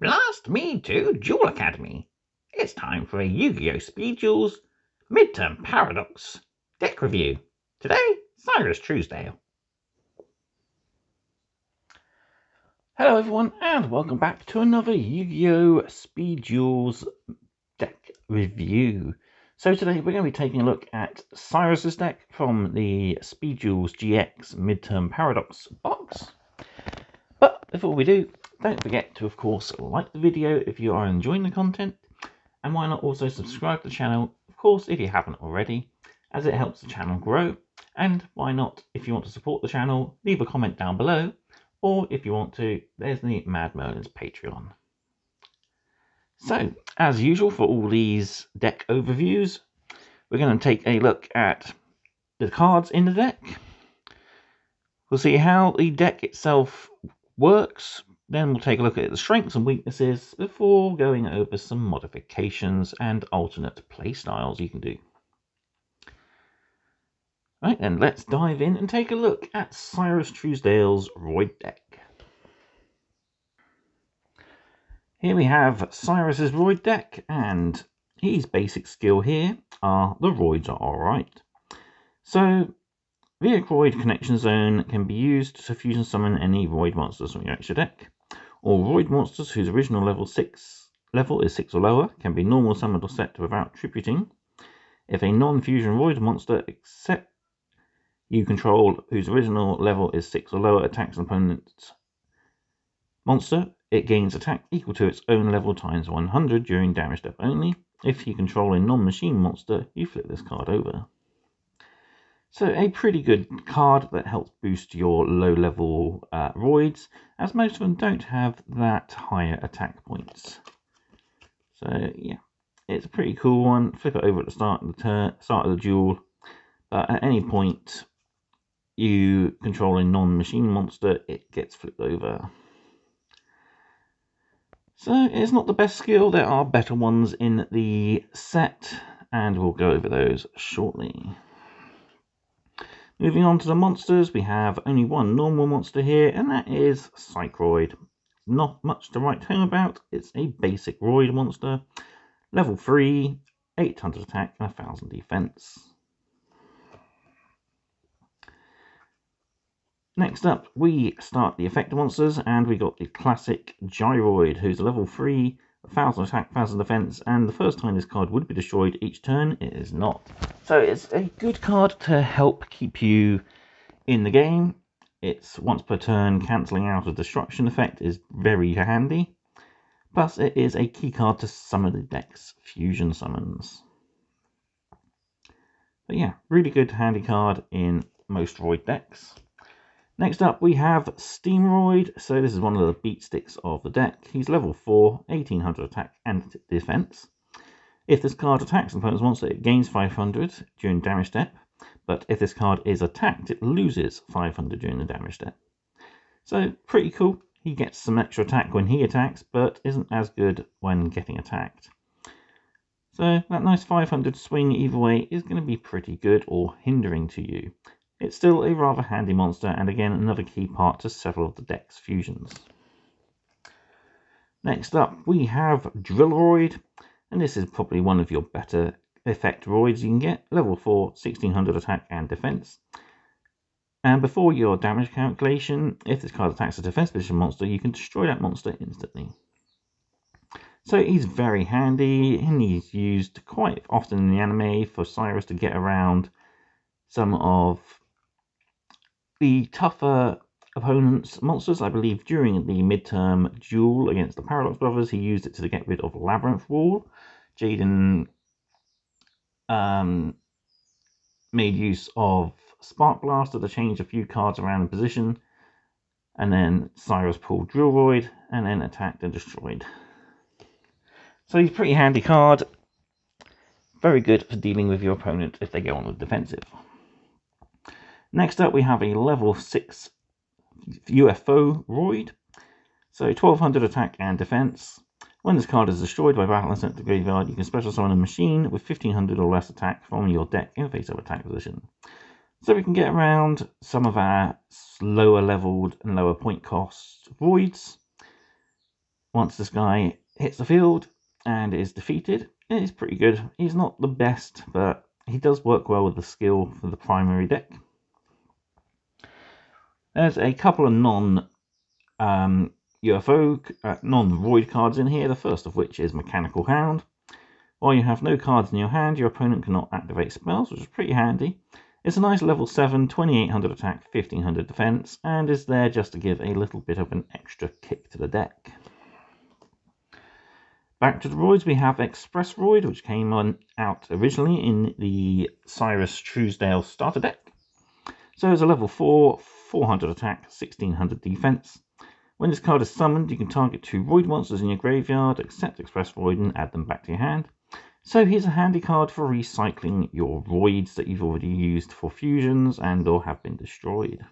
Blast me to Duel Academy. It's time for a Yu-Gi-Oh! Speed Duels Midterm Paradox deck review. Today, Syrus Truesdale. Hello everyone and welcome back to another Yu-Gi-Oh! Speed Duels deck review. So today we're going to be taking a look at Syrus's deck from the Speed Duels GX Midterm Paradox box. But before we do, don't forget to, of course, like the video if you are enjoying the content, and why not also subscribe to the channel, of course, if you haven't already, as it helps the channel grow. And why not, if you want to support the channel, leave a comment down below, or if you want to, there's the Mad Merlin's Patreon. So, as usual for all these deck overviews, we're going to take a look at the cards in the deck. We'll see how the deck itself works, then we'll take a look at the strengths and weaknesses before going over some modifications and alternate playstyles you can do. Right then, let's dive in and take a look at Syrus Truesdale's Roid deck. Here we have Syrus's Roid deck, and his basic skill here are the Roids are alright. So, Vehicroid Connection Zone can be used to fusion summon any Roid monsters from your extra deck. All Roid monsters whose original level is 6 or lower can be normal summoned or set without tributing. If a non-fusion Roid monster except you control whose original level is 6 or lower attacks an opponent's monster, it gains attack equal to its own level times 100 during damage step only. If you control a non-machine monster, you flip this card over. So a pretty good card that helps boost your low-level Roids, as most of them don't have that higher attack points. So yeah, it's a pretty cool one. Flip it over at the start of the duel, but at any point you control a non-machine monster, it gets flipped over. So it's not the best skill. There are better ones in the set, and we'll go over those shortly. Moving on to the monsters, we have only one normal monster here, and that is Vehicroid. Not much to write home about. It's a basic Roid monster, level 3, 800 attack and 1000 defense. Next up, we start the effector monsters, and we got the classic Gyroid, who's level 3, 1000 attack, 1000 defense, and the first time this card would be destroyed each turn, it is not. So it's a good card to help keep you in the game. It's once per turn, cancelling out a destruction effect is very handy. Plus, it is a key card to some of the deck's fusion summons. But yeah, really good handy card in most Roid decks. Next up, we have Steamroid. So this is one of the beat sticks of the deck. He's level 4, 1800 attack and defense. If this card attacks an opponent's monster, it gains 500 during damage step. But if this card is attacked, it loses 500 during the damage step. So pretty cool. He gets some extra attack when he attacks, but isn't as good when getting attacked. So that nice 500 swing either way is going to be pretty good or hindering to you. It's still a rather handy monster, and again, another key part to several of the deck's fusions. Next up, we have Drillroid, and this is probably one of your better effect Roids you can get. Level 4, 1600 attack and defense. And before your damage calculation, if this card attacks a defense position monster, you can destroy that monster instantly. So he's very handy, and he's used quite often in the anime for Syrus to get around some of the tougher opponents' monsters. I believe during the midterm duel against the Paradox Brothers, he used it to get rid of Labyrinth Wall. Jaden made use of Spark Blaster to change a few cards around in position, and then Syrus pulled Drillroid and then attacked and destroyed. So he's a pretty handy card, very good for dealing with your opponent if they go on the defensive. Next up, we have a level 6 UFO Roid. So 1200 attack and defense. When this card is destroyed by battle and sent to the graveyard, you can special summon a machine with 1500 or less attack from your deck in face-up attack position. So we can get around some of our lower leveled and lower point cost Roids. once this guy hits the field and is defeated, it's pretty good. He's not the best, but he does work well with the skill for the primary deck. There's a couple of non-Roid cards in here, the first of which is Mechanical Hound. While you have no cards in your hand, your opponent cannot activate spells, which is pretty handy. It's a nice level 7, 2800 attack, 1500 defense, and is there just to give a little bit of an extra kick to the deck. Back to the Roids, we have Express Roid, which came out originally in the Syrus Truesdale starter deck. So it's a level 4, 400 attack, 1600 defense. When this card is summoned, you can target 2 Roid monsters in your graveyard, accept Express Roid, and add them back to your hand. So here's a handy card for recycling your Roids that you've already used for fusions and or have been destroyed.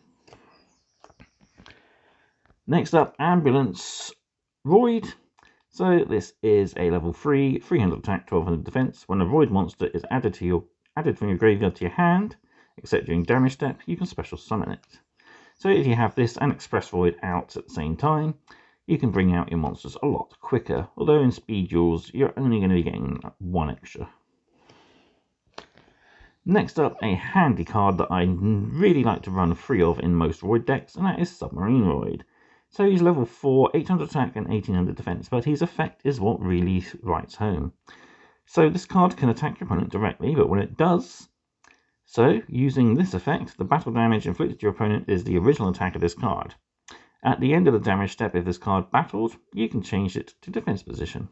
Next up, Ambulance Roid. So this is a level 3, 300 attack, 1200 defense. When a Roid monster is added from your graveyard to your hand, except during damage step, you can special summon it. So if you have this and Express Roid out at the same time, you can bring out your monsters a lot quicker, although in Speed Duels, you're only going to be getting 1 extra. Next up, a handy card that I really like to run 3 of in most Roid decks, and that is Submarine Roid. So he's level 4, 800 attack and 1800 defense, but his effect is what really writes home. So this card can attack your opponent directly, but when it does, so using this effect, the battle damage inflicted to your opponent is the original attack of this card. At the end of the damage step, if this card battled, you can change it to defense position.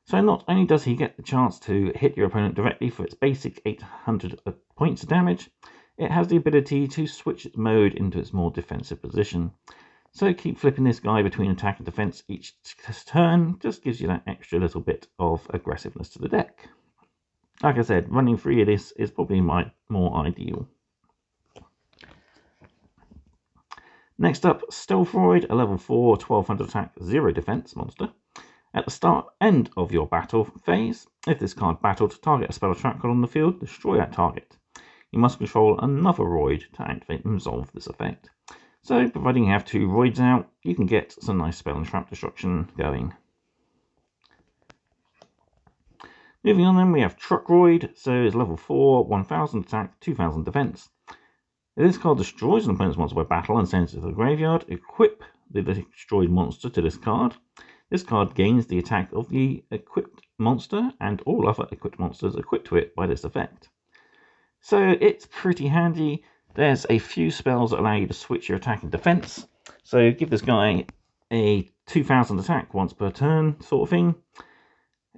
So not only does he get the chance to hit your opponent directly for its basic 800 points of damage, it has the ability to switch its mode into its more defensive position. So keep flipping this guy between attack and defense each turn, just gives you that extra little bit of aggressiveness to the deck. Like I said, running 3 of this is probably more ideal. Next up, Stealth Roid, a level 4, 1200 attack, 0 defense monster. At the end of your battle phase, if this card battled, target a spell or trap card on the field, destroy that target. You must control another Roid to activate and resolve this effect. So, providing you have 2 Roids out, you can get some nice spell and trap destruction going. Moving on then, we have Truck Roid, so it's level 4, 1000 attack, 2000 defense. If this card destroys an opponent's monster by battle and sends it to the graveyard, equip the destroyed monster to this card. This card gains the attack of the equipped monster and all other equipped monsters equipped to it by this effect. So it's pretty handy. There's a few spells that allow you to switch your attack and defense. So give this guy a 2000 attack once per turn sort of thing,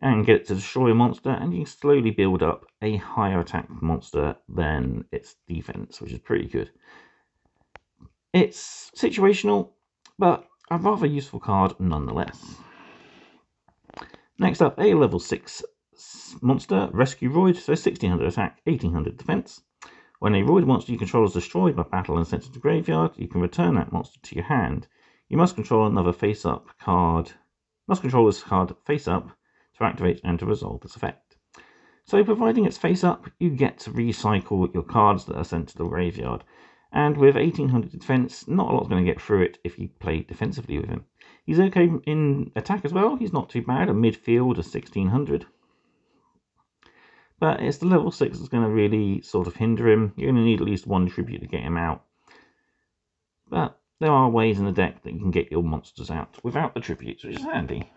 and get it to destroy a monster, and you can slowly build up a higher attack monster than its defense, which is pretty good. It's situational, but a rather useful card nonetheless. Next up, a level 6 monster, Rescue Roid, so 1600 attack, 1800 defense. When a Roid monster you control is destroyed by battle and sent to the graveyard, you can return that monster to your hand. You must control another face-up card. Must control this card face-up to activate and to resolve this effect. So providing it's face-up, you get to recycle your cards that are sent to the graveyard. And with 1800 defense, not a lot's going to get through it if you play defensively with him. He's okay in attack as well, he's not too bad, a midfield of 1600. But it's the level 6 that's going to really sort of hinder him. You're going to need at least 1 tribute to get him out. But there are ways in the deck that you can get your monsters out without the tributes, which is handy.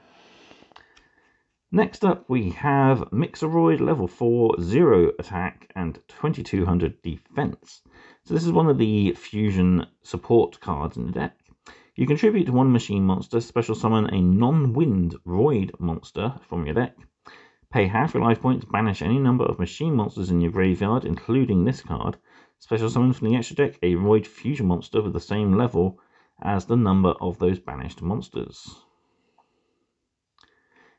Next up, we have Mixeroid, level 4, 0 attack and 2200 defense. So this is one of the fusion support cards in the deck. You contribute to 1 machine monster, special summon a non-wind Roid monster from your deck. Pay half your life points, banish any number of machine monsters in your graveyard, including this card. Special summon from the extra deck a Roid fusion monster with the same level as the number of those banished monsters,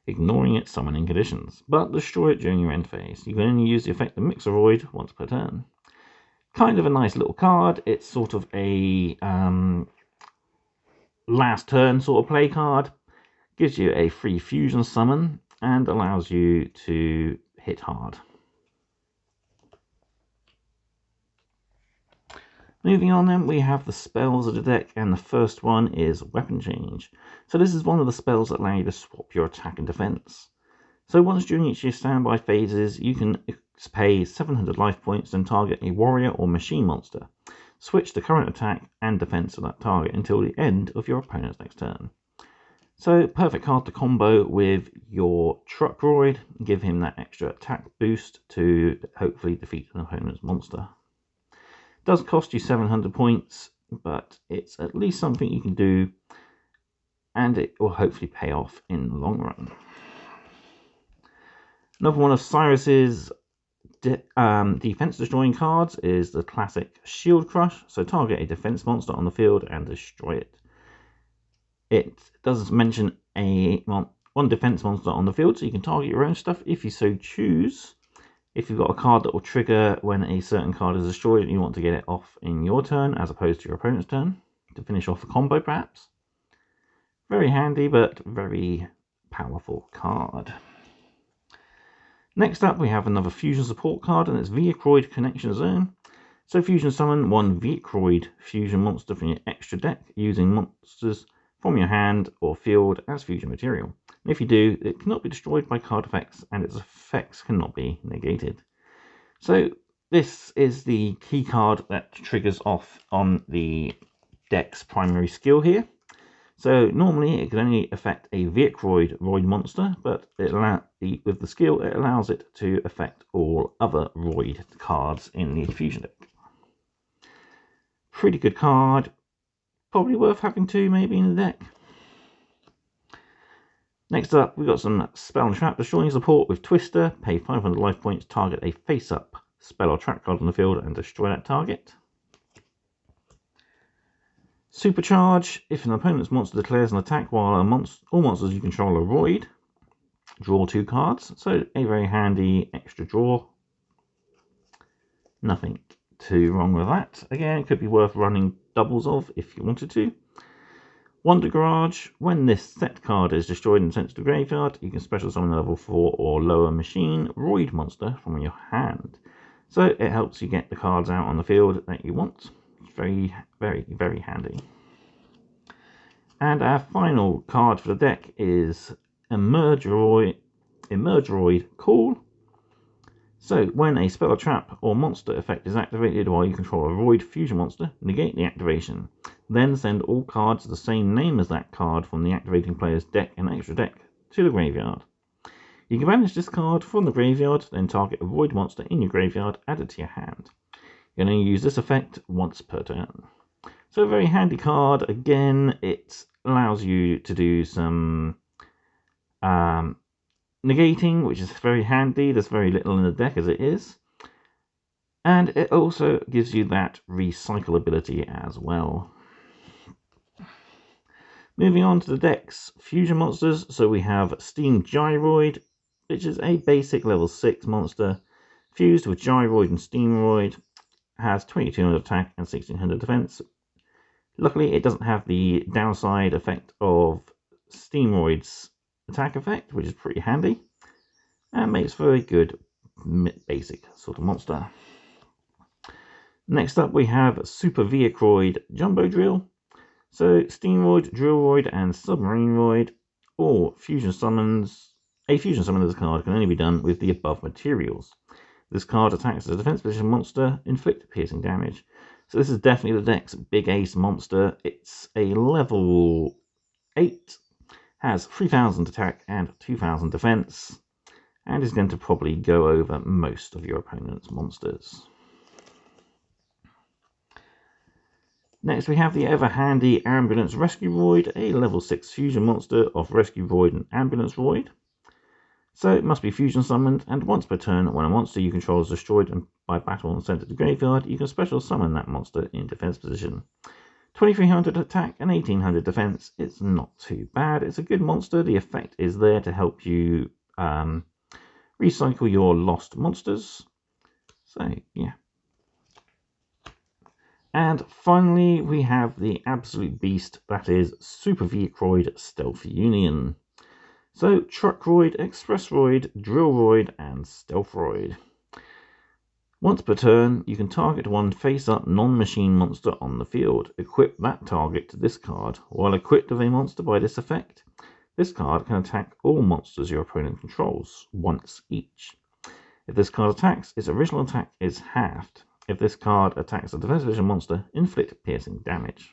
ignoring its summoning conditions, but destroy it during your end phase. You can only use the effect of Mixeroid once per turn. Kind of a nice little card. It's sort of a last turn sort of play card. Gives you a free fusion summon and allows you to hit hard. Moving on then, we have the spells of the deck, and the first one is Weapon Change. So this is one of the spells that allow you to swap your attack and defense. So once during each of your standby phases, you can pay 700 life points and target a warrior or machine monster. Switch the current attack and defense of that target until the end of your opponent's next turn. So perfect card to combo with your Truck Roid, give him that extra attack boost to hopefully defeat an opponent's monster. Does cost you 700 points, but it's at least something you can do, and it will hopefully pay off in the long run. Another one of Syrus's defense destroying cards is the classic Shield Crush. So target a defense monster on the field and destroy it. It does mention one defense monster on the field, so you can target your own stuff if you so choose. If you've got a card that will trigger when a certain card is destroyed and you want to get it off in your turn as opposed to your opponent's turn to finish off a combo perhaps. Very handy but very powerful card. Next up we have another fusion support card, and it's Vehicroid Connection Zone. So fusion summon one Vehicroid fusion monster from your extra deck using monsters from your hand or field as fusion material. And if you do, it cannot be destroyed by card effects and its effects cannot be negated. So this is the key card that triggers off on the deck's primary skill here. So normally it can only affect a Vehicroid Roid monster, but with the skill it allows it to affect all other Roid cards in the fusion deck. Pretty good card. Probably worth having two maybe in the deck. Next up, we've got some spell and trap destroying support with Twister. Pay 500 life points, target a face-up spell or trap card on the field and destroy that target. Supercharge. If an opponent's monster declares an attack while all monsters you control are Roid, draw 2 cards. So a very handy extra draw. Nothing too wrong with that. Again, it could be worth running doubles of if you wanted to. Wonder Garage. When this set card is destroyed and sent to the graveyard, you can special summon a level 4 or lower machine Roid monster from your hand. So it helps you get the cards out on the field that you want. It's very, very, very handy. And our final card for the deck is Emergeroid Call. So when a spell or trap or monster effect is activated while you control a Roid fusion monster, negate the activation. Then send all cards of the same name as that card from the activating player's deck and extra deck to the graveyard. You can banish this card from the graveyard, then target a Roid monster in your graveyard, add it to your hand. You can only use this effect once per turn. So a very handy card. Again, it allows you to do some negating, which is very handy. There's very little in the deck as it is. And it also gives you that recyclability as well. Moving on to the deck's fusion monsters, so we have Steam Gyroid, which is a basic level 6 monster, fused with Gyroid and Steamroid, has 2200 attack and 1600 defense. Luckily, it doesn't have the downside effect of Steamroid's attack effect, which is pretty handy, and makes for a good basic sort of monster. Next up, we have Super Vehicroid Jumbo Drill. So Steamroid, Drillroid, and Submarine Roid, or fusion summons. A fusion summon of this card can only be done with the above materials. This card attacks as a defense position monster, inflict piercing damage. So this is definitely the deck's big ace monster. It's a level 8, has 3000 attack and 2000 defense, and is going to probably go over most of your opponent's monsters. Next we have the ever handy Ambulance Rescue Roid, a level 6 fusion monster of Rescue Roid and Ambulance Roid. So it must be fusion summoned, and once per turn, when a monster you control is destroyed by battle and sent to the graveyard, you can special summon that monster in defense position. 2300 attack and 1800 defense. It's not too bad. It's a good monster. The effect is there to help you recycle your lost monsters. So yeah. And finally, we have the absolute beast, that is Super Vehicroid Stealth Union. So, Truckroid, Expressroid, Drillroid, and Stealthroid. Once per turn, you can target one face-up non-machine monster on the field. Equip that target to this card. While equipped with a monster by this effect, this card can attack all monsters your opponent controls, once each. If this card attacks, its original attack is halved. If this card attacks a defensive vision monster, inflict piercing damage.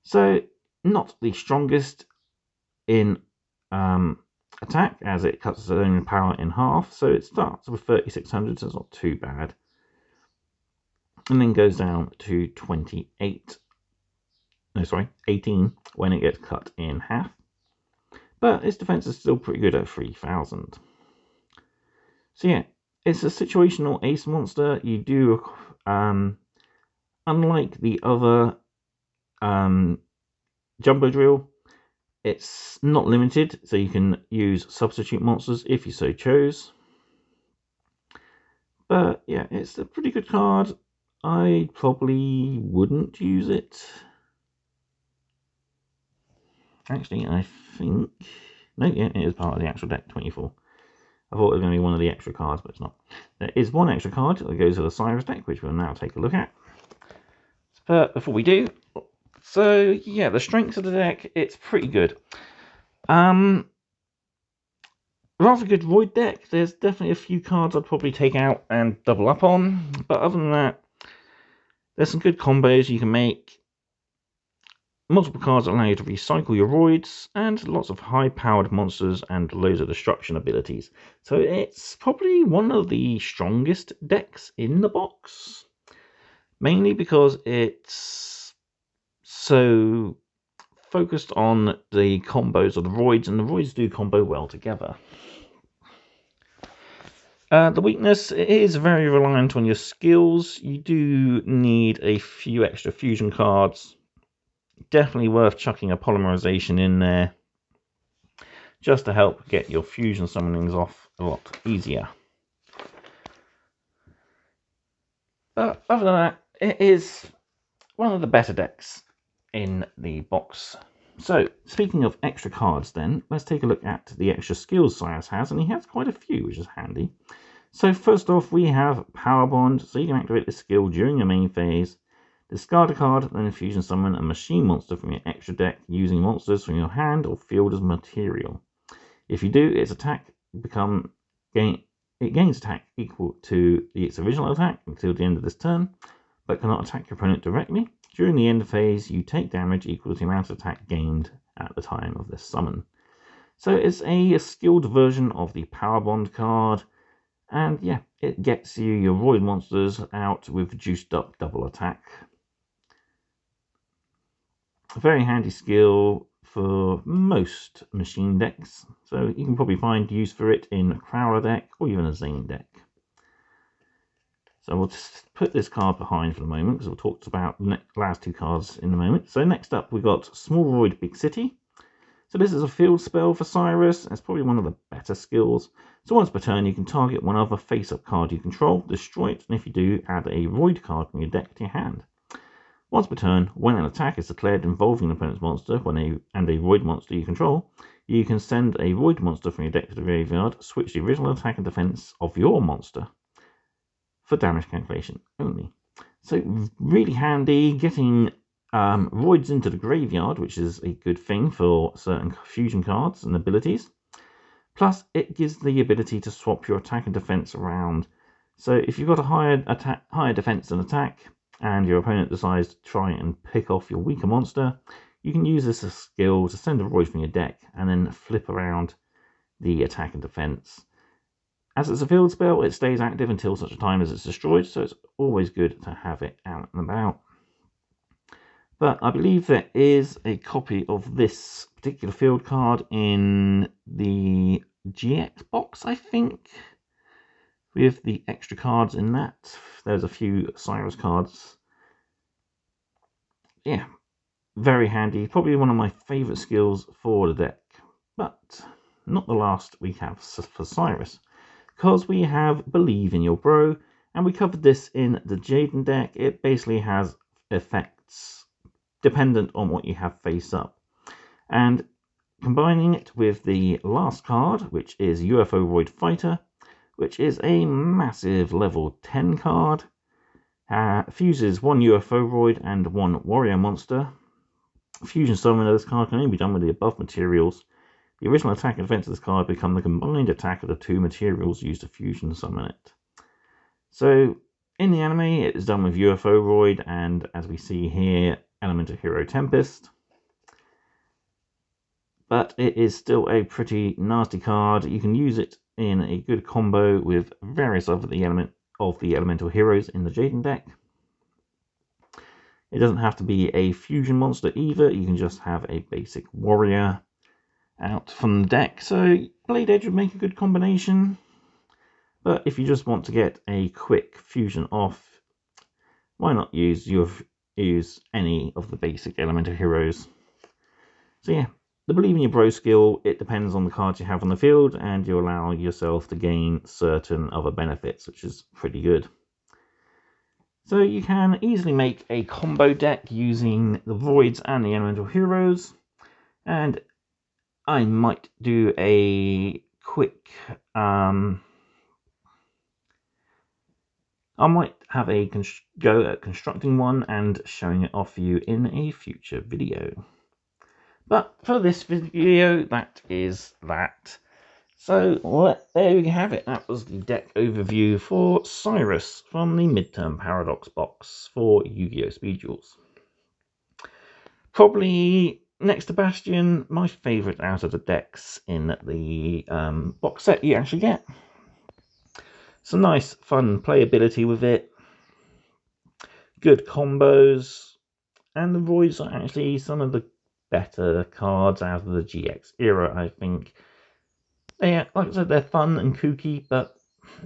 So, not the strongest in attack, as it cuts its own power in half, so it starts with 3600, so it's not too bad, and then goes down to 18 when it gets cut in half, but its defense is still pretty good at 3000. So yeah, it's a situational ace monster. You do, unlike the other Jumbo Drill, it's not limited, so you can use substitute monsters if you so chose. But yeah, it's a pretty good card. I probably wouldn't use it. Actually, I think... No, yeah, it is part of the actual deck, 24. I thought it was going to be one of the extra cards, but it's not. There is one extra card that goes with the Syrus deck, which we'll now take a look at. But before we do... So, yeah, the strengths of the deck, it's pretty good. Rather good Roid deck. There's definitely a few cards I'd probably take out and double up on. But other than that, there's some good combos you can make. Multiple cards allow you to recycle your Roids, and lots of high-powered monsters and loads of destruction abilities. So it's probably one of the strongest decks in the box. Mainly because it's so focused on the combos of the Roids, and the Roids do combo well together. The weakness is very reliant on your skills. You do need a few extra fusion cards. Definitely worth chucking a polymerization in there, just to help get your fusion summonings off a lot easier. But other than that, it is one of the better decks in the box. So, speaking of extra cards then, let's take a look at the extra skills Syrus has, and he has quite a few, which is handy. So first off, we have Power Bond, so you can activate this skill during your main phase. Discard a card, then fusion summon a machine monster from your extra deck using monsters from your hand or field as material. If you do, its attack gains attack equal to its original attack until the end of this turn, but cannot attack your opponent directly. During the end phase, you take damage equal to the amount of attack gained at the time of this summon. So it's a skilled version of the Power Bond card, and yeah, it gets you your Roid monsters out with juiced up double attack. A very handy skill for most machine decks, so you can probably find use for it in a Crowler deck or even a Zane deck. So we'll just put this card behind for the moment, because we'll talk about the last two cards in a moment. So next up we've got Small Roid Big City. So this is a field spell for Syrus. It's probably one of the better skills. So once per turn you can target one other face-up card you control, destroy it, and if you do, add a Roid card from your deck to your hand. Once per turn, when an attack is declared involving an opponent's monster and a Roid monster you control, you can send a Roid monster from your deck to the graveyard, switch the original attack and defense of your monster for damage calculation only. So really handy, getting Roids into the graveyard, which is a good thing for certain fusion cards and abilities. Plus, it gives the ability to swap your attack and defense around. So if you've got a higher defense and attack, and your opponent decides to try and pick off your weaker monster, you can use this as a skill to send a Roid from your deck and then flip around the attack and defense. As it's a field spell, it stays active until such a time as it's destroyed, so it's always good to have it out and about. But I believe there is a copy of this particular field card in the GX box, I think, with the extra cards in that. There's a few Syrus cards. Yeah, very handy. Probably one of my favourite skills for the deck. But not the last we have for Syrus, because we have Believe in Your Bro, and we covered this in the Jaden deck. It basically has effects dependent on what you have face up. And combining it with the last card, which is UFO Roid Fighter, which is a massive level 10 card. Fuses 1 UFO Roid and 1 Warrior Monster. Fusion summon of this card can only be done with the above materials. The original attack and defense of this card become the combined attack of the 2 materials used to fusion summon it. So, in the anime, it is done with UFO Roid and, as we see here, Elemental Hero Tempest. But it is still a pretty nasty card. You can use it in a good combo with various of the elemental heroes in the Jaden deck. It doesn't have to be a fusion monster either. You can just have a basic warrior out from the deck. So Blade Edge would make a good combination. But if you just want to get a quick fusion off, why not use any of the basic elemental heroes? So yeah, the Believe in Your Bro skill, it depends on the cards you have on the field, and you allow yourself to gain certain other benefits, which is pretty good. So you can easily make a combo deck using the Roids and the Elemental Heroes. And I might do a quick... I might have a go at constructing one and showing it off for you in a future video. But for this video, that is that. So there we have it. That was the deck overview for Syrus from the Midterm Paradox box for Yu-Gi-Oh! Speed Duels. Probably next to Bastion, my favourite out of the decks in the box set you actually get. Some nice fun playability with it. Good combos. And the Roids are actually some of the better cards out of the GX era, I think. Yeah, like I said, they're fun and kooky, but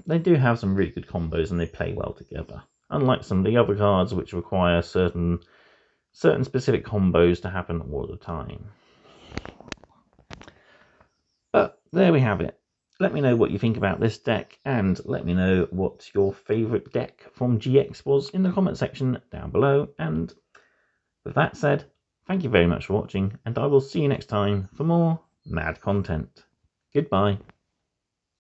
they do have some really good combos and they play well together. Unlike some of the other cards which require certain specific combos to happen all the time. But there we have it. Let me know what you think about this deck, and let me know what your favourite deck from GX was in the comment section down below. And with that said, thank you very much for watching, and I will see you next time for more mad content. Goodbye.